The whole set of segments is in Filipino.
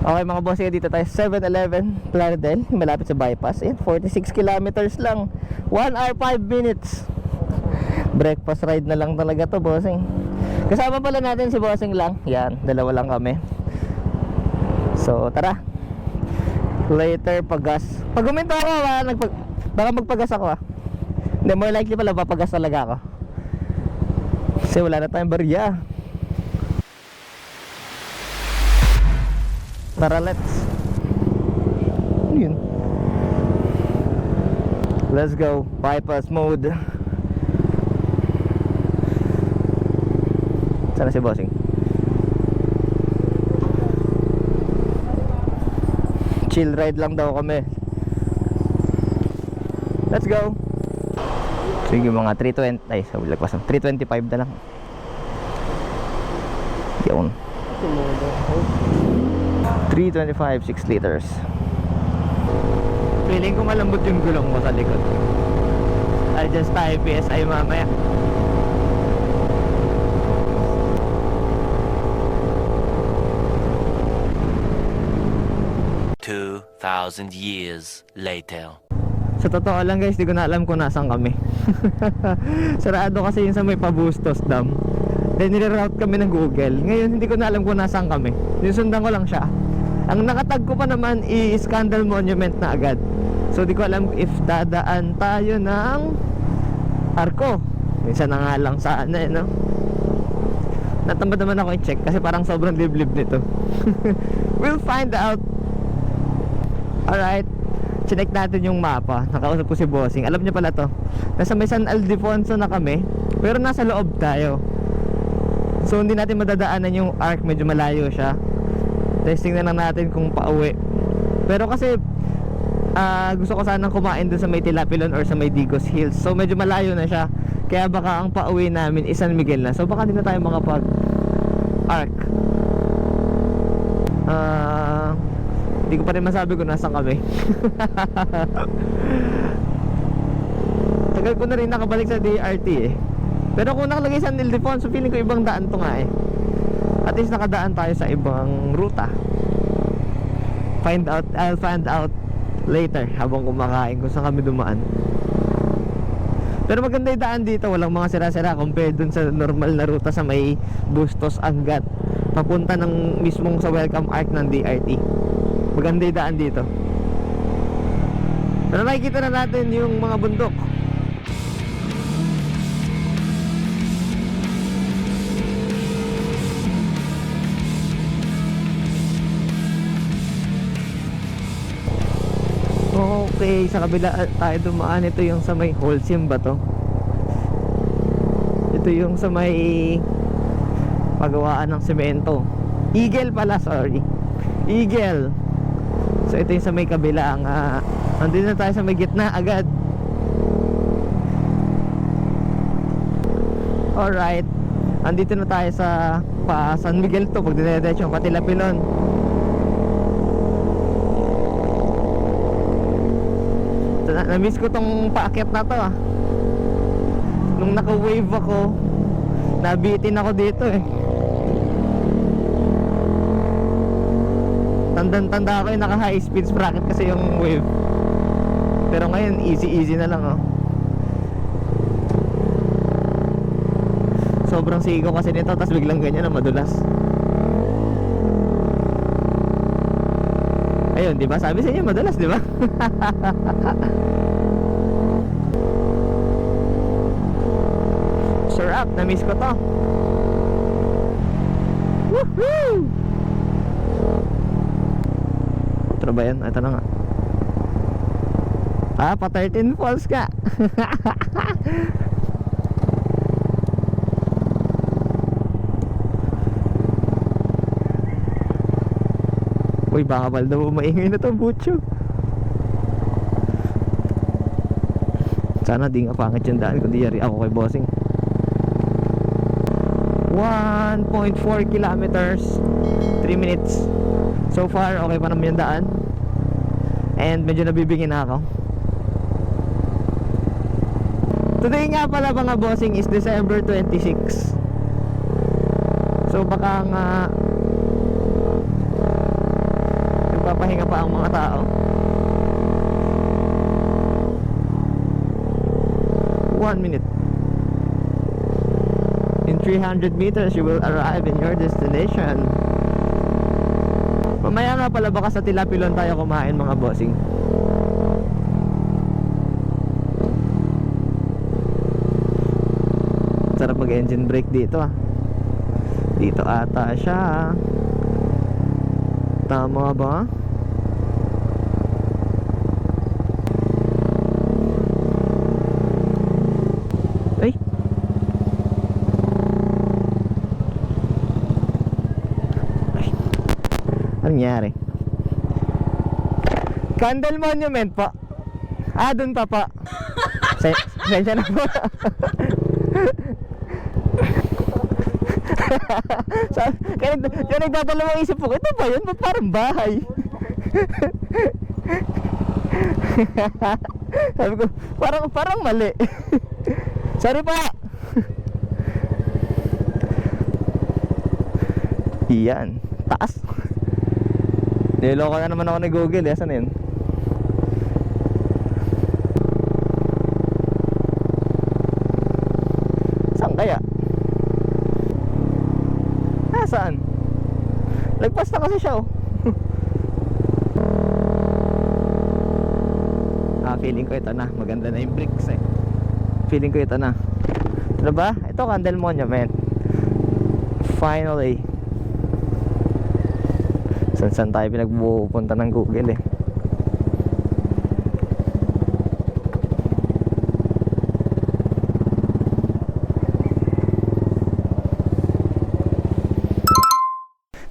Okay mga boss, dito tayo 7-Eleven Plaridel, malapit sa bypass. 46 kilometers lang, 1 hour 5 minutes. Breakfast ride na lang talaga to, bossing. Kasama pala natin si bossing lang. Yan, dalawa lang kami. So tara, later paggas. Pag huminto ako, baka magpagas ako Hindi, more likely pala papagas talaga ako, kasi wala na tayong barya. Tara, let's go bypass mode. Sana si bossing? Chill ride lang daw kami. Let's go. Sige, mga 320. Ay, sabi lagpasan 325 na lang. Yun, 325, 6 liters. Feeling ko malambot yung gulong mo sa likod. Adjust tayo PSI mamaya. $2,000 years later. Sa totoo lang guys, di ko na alam kung nasan kami. Sarado kasi yung sa may Pabustos Dam. Then nire-route kami ng Google. Ngayon hindi ko na alam kung nasaan kami. Nisundan ko lang siya. Ang nakatag ko pa naman is Scandal Monument na agad. So di ko alam if dadaan tayo ng Arco. Minsan na nga lang saan na no? Natambad naman ako i-check kasi parang sobrang liblib nito. We'll find out. Alright, chinek natin yung mapa. Nakausap ko si bossing. Alam niya pala to. Nasa may San Ildefonso na kami, pero nasa loob tayo. So hindi natin madadaanan yung arc, medyo malayo siya. Testing na lang natin kung pauwi. Pero kasi gusto ko sanang kumain dun sa may Tilapilon or sa may Digos Hills. So medyo malayo na siya. Kaya baka ang pauwi namin is San Miguel na. So baka hindi na tayo makapag arc. Hindi ko pa rin masabi kung nasan kami. Tagal ko na rin nakabalik sa DRT Pero kung nakalagay sa San Ildefonso, feeling ko ibang daan to nga At least nakadaan tayo sa ibang ruta. I'll find out later habang kumakain kung saan kami dumaan. Pero maganda yung daan dito, walang mga sira-sira compared dun sa normal na ruta sa may Bustos Angat papunta ng mismong sa welcome arc ng DRT. Maganda yung daan dito. Pero nakikita na natin yung mga bundok. Okay, sa kabila tayo dumaan. Ito yung sa may Holcim ba to? Ito yung sa may pagawaan ng semento. Eagle pala, sorry, Eagle. So ito yung sa may kabila. Nandito na tayo sa may gitna agad. Alright, andito na tayo sa San Miguel to. Pag dinediretso yung Tilapilon. Na-miss ko tong paakyat na to Nung naka-wave ako, nabitin ako dito Tandang-tanda ako yung naka-high speed sprocket kasi yung wave. Pero ngayon, easy na lang Sobrang sigaw kasi nito, tapos biglang ganyan na madulas. Ayun, di ba? Sabi sa inyo, madulas, di ba? Sarap, na-miss ko to. Woohoo! Ito ba yan? Ito na nga. Pa 13 falls ka. Uy, baka balda mo maingay na to, butcho. Sana di nga pangit yung daan, kundi yari ako kay bossing. 1.4 kilometers, 3 minutes. So far, okay pa naman yung daan. And medyo nabibigin na ako. Today nga pala mga bossing is December 26. So baka nga Nagpapahinga pa ang mga tao. 1 minute. In 300 meters, you will arrive in your destination. Mamaya nga pala baka sa Tilapilon tayo kumain mga bossing. Sarap mag-engine brake dito ah. Dito ata siya. Tama ba? Ay. Ay. Anong nangyari? Candle Monument po. Ah, dun pa po. Sensya na po. Kaya nagdadalawang isip po, ito ba yun? Ba't parang bahay? Sabi ko, parang mali. Sorry pa. Iyan, taas. Niloko na naman ako ni Google, saan na yun? Saan kaya? Saan? Lagpas na kasi siya oh. Feeling ko ito na. Maganda na yung bricks eh. Feeling ko ito na. Ano ba? Ito Candle Monument. Finally. Saan tayo pinagpupunta ng Google eh.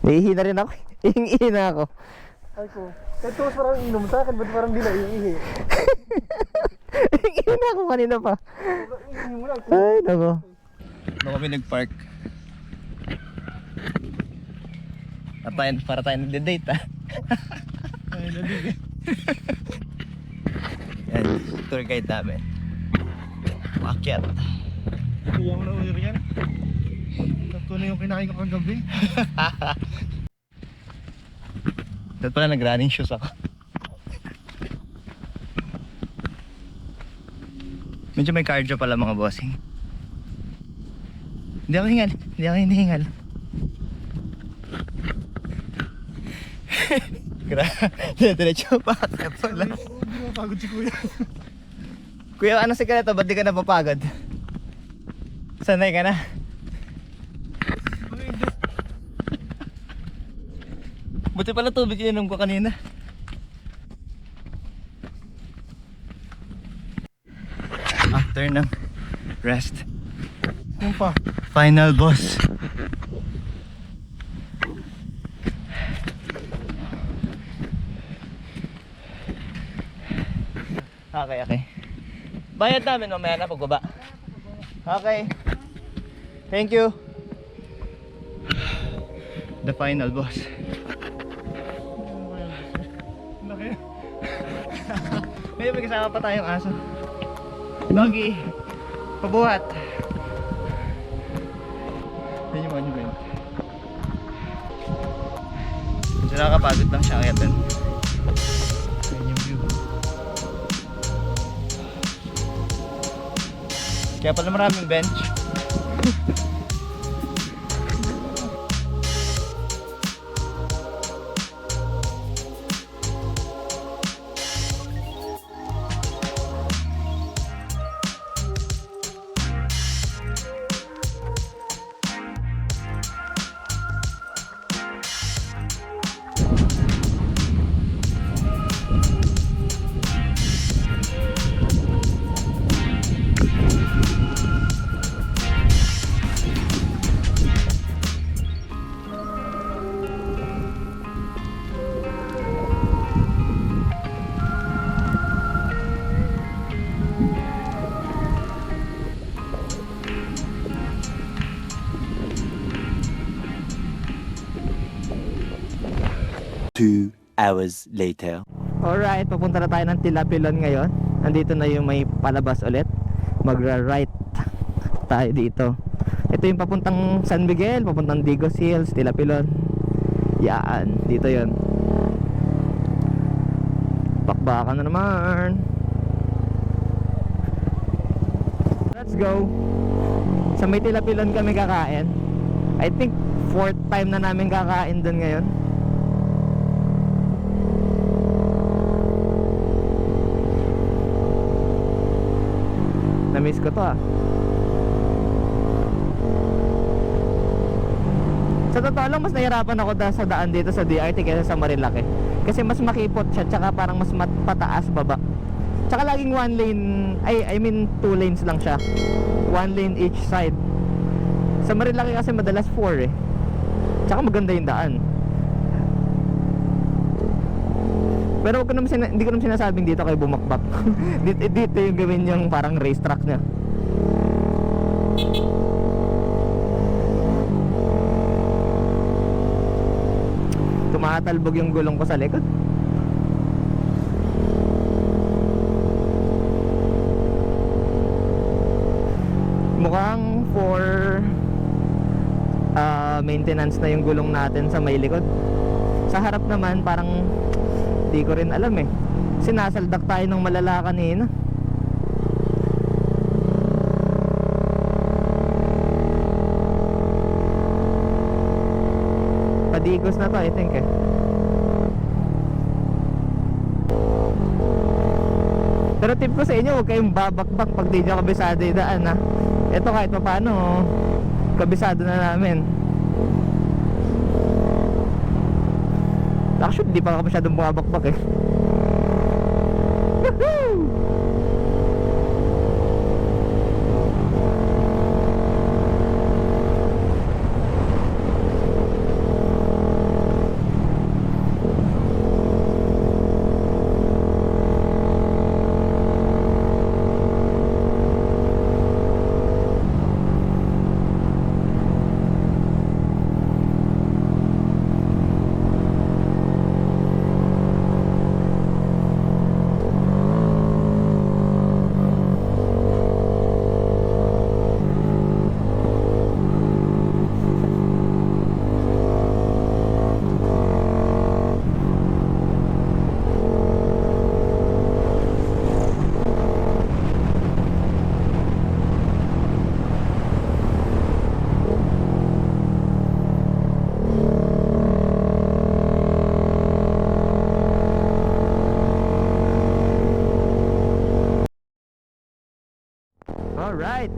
Naihi na rin ako. Ihingi na ako. Ay ko. Kahit tuwas parang inom sa akin, ba't parang di na iihi? Ihingi na ako kanina pa. Iihi mo lang. Ay, nako. Ano kami nag-park? Para tayo nag-date ha. Ay, nalig. Yan, tour guide namin. Maakyat. Iyang na ulit yan. Ito na yung kinain ko kagabi. Dapat pala nag-running shoes ako. Medyo may cardio pala mga bossing. Hindi ako hingal. Hindi ako hinihingal. Diretso pa pala. Hindi mo pagod si kuya. Kuya, ano sikreto? Ba't di ka napapagod? Sanay ka na? Buti pala tubig ininom ko kanina. After ng rest, Yung pa. final boss. Okay. Bayad namin mamaya na pagbaba. Okay. Thank you. The final boss. Laki. May kasama pa tayong aso. Doggy. Pabuhat. Yan yung monument. Medyo nakakapagod lang siya kaya dun. Yan yung view. Kaya pala maraming bench. Two hours later. Alright, papunta na tayo ng Tilapilon ngayon. Andito na yung may palabas ulit. Magra-right tayo dito. Ito yung papuntang San Miguel, papuntang Digos Hills, Tilapilon. Yan, dito yon. Bakbakan na naman. Let's go. Sa may Tilapilan kami kakain. I think 4th time na namin kakain doon ngayon. Na-miss ko to ah. Sa totoo lang, mas nahirapan ako sa daan dito sa DRT kaysa sa Marilaki. Kasi mas makipot siya, tsaka parang mas pataas baba. Tsaka laging one lane, I mean 2 lanes lang siya. 1 lane each side. Sa Marilaki kasi madalas 4 eh. Tsaka maganda yung daan. Pero wag ko naman hindi ko naman sinasabing dito kayo bumakbak. dito yung gawin yung parang racetrack niya. Tumatalbog yung gulong ko sa likod. Mukhang for maintenance na yung gulong natin sa may likod. Sa harap naman parang di ko rin alam eh. Sinasaldak tayo ng malala kanina. Padigos na to I think eh. Pero tip ko sa inyo, huwag kayong babakbak pag di nyo kabisado yung daan ha. Ito kahit pa paano kabisado na namin. Actually di pa ako masyadong bumabakbak eh. Woohoo! Alright,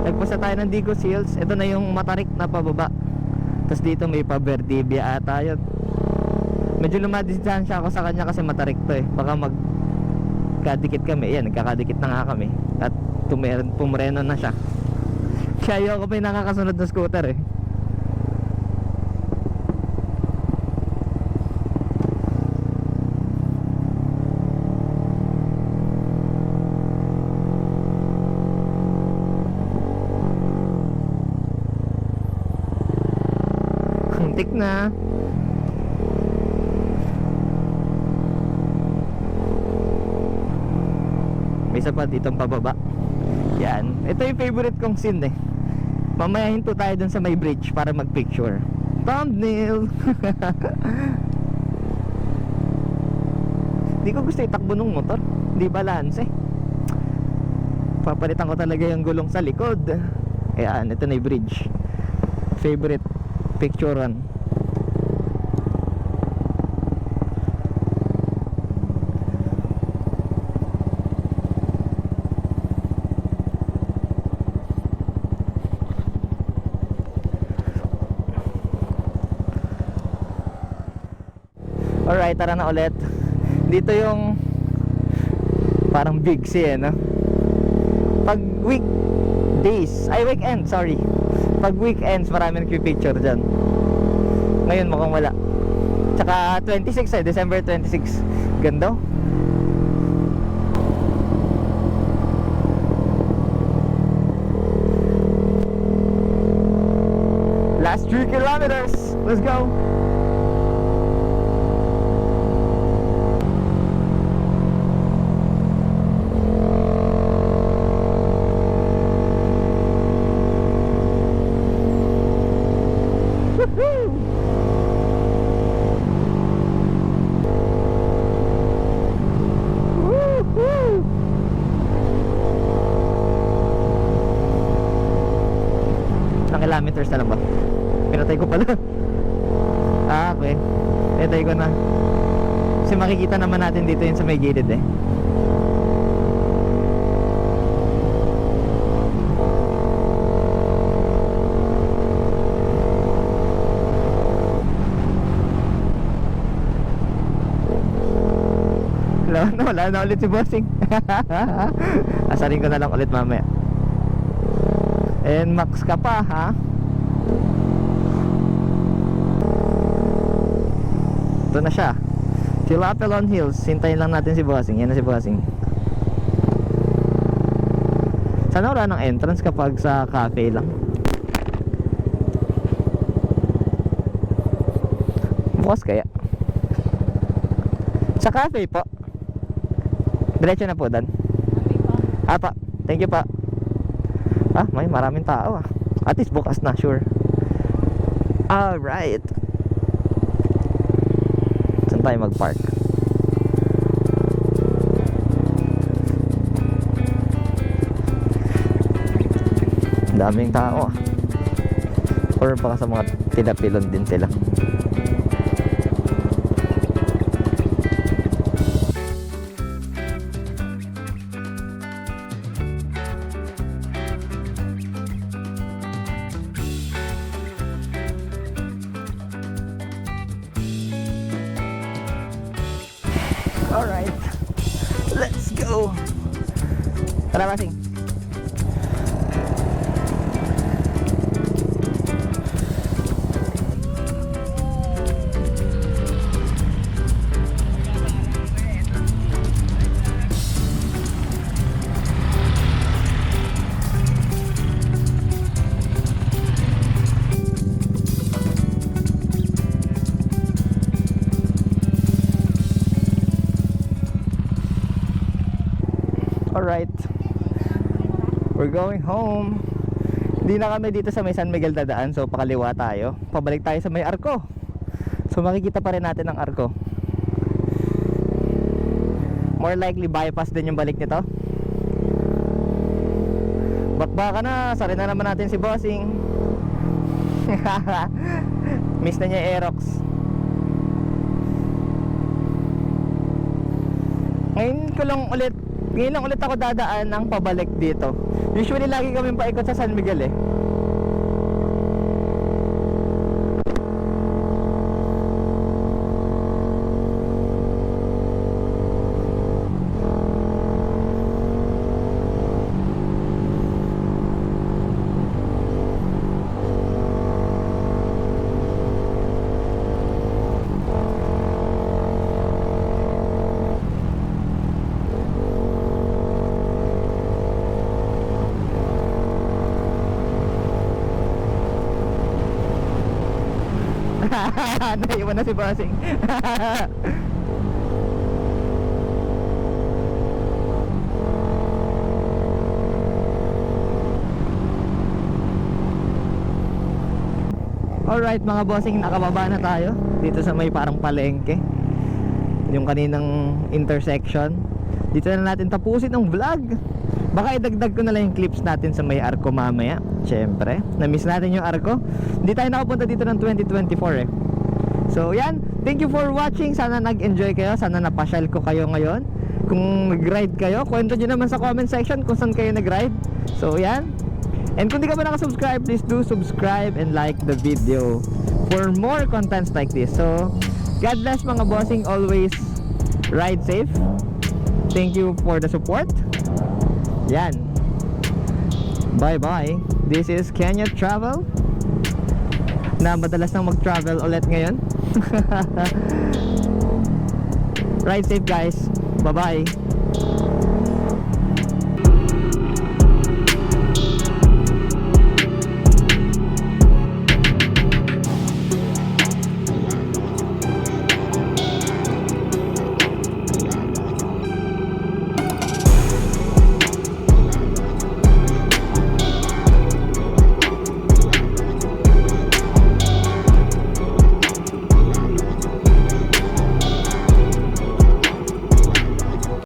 nagpasa tayo ng Digos Hills. Ito na yung Matarik na pababa. Tapos dito may pa Verdibia ata yun. Medyo lumadistansya ako sa kanya kasi matarik to eh. Baka magkadikit kami. Yan, nagkakadikit na nga kami. At pumreno na siya. Kaya ako pa yung nakakasunod na scooter eh. Muntik na. May isa pa ditong pababa. Yan. Ito yung favorite kong scene eh. Mamaya hinto tayo dun sa may bridge para mag-picture. Thumbnail! Di ko gusto itakbo ng motor. Di balance eh. Papalitan ko talaga yung gulong sa likod. Ayan, ito na yung bridge. Favorite picturean. Alright, tara na ulit. Dito yung parang big C eh, no? Pag weekdays, ay weekend, sorry. Pag weekends, marami nagpipicture dyan. Ngayon mukhang wala. Tsaka 26 eh, December 26. Ganda. Last 3 kilometers. Let's go. kilometers na lang ba? Pinatay ko pala. Ah, okay. Pinatay ko na. Kasi makikita naman natin dito yun sa may gilid eh. Wala na ulit si bossing. Asarin ko na lang ulit mamaya. And max ka pa ha. Ito na siya, Tilapelon Hills. Hintayin lang natin si bossing. Yan na si bossing. Sana wala ng entrance kapag sa cafe lang. Bukas kaya sa cafe po. Diretso na po dan. Pa. Thank you pa. Ah, may maraming tao ah. At least bukas na, sure. Alright. Saan tayo mag-park? Daming tao ah. Or baka sa mga tilapilon din sila. Alright, let's go. Tara, Basing. Alright, we're going home. Hindi na kami dito sa may San Miguel dadaan, so pakaliwa tayo. Pabalik tayo sa may Arco. So makikita pa rin natin ang Arco. More likely bypass din yung balik nito. Bakbaka na, sari na naman natin si bossing. Miss na niya yung Aerox. Ngayon lang ulit ako dadaan ng pabalik dito. Usually lagi kami paikot sa San Miguel eh. Naiwan na si bossing. Alright mga bossing, nakababa na tayo dito sa may parang palengke, yung kaninang intersection. Dito na natin tapusin ang vlog. Baka idagdag ko na lang yung clips natin sa may Arco mamaya. Siyempre, na-miss natin yung Arco. Hindi tayo nakapunta dito ng 2024 eh. So yan, thank you for watching. Sana nag-enjoy kayo, sana napasyal ko kayo ngayon. Kung nag-ride kayo, kwento nyo naman sa comment section kung saan kayo nag-ride. So yan. And kung di ka pa nakasubscribe, please do subscribe and like the video for more contents like this. So, God bless mga bossing. Always ride safe. Thank you for the support. Yan. Bye-bye. This is Kenya Travel, na madalas nang mag-travel ulit ngayon. Ride safe guys. Bye-bye.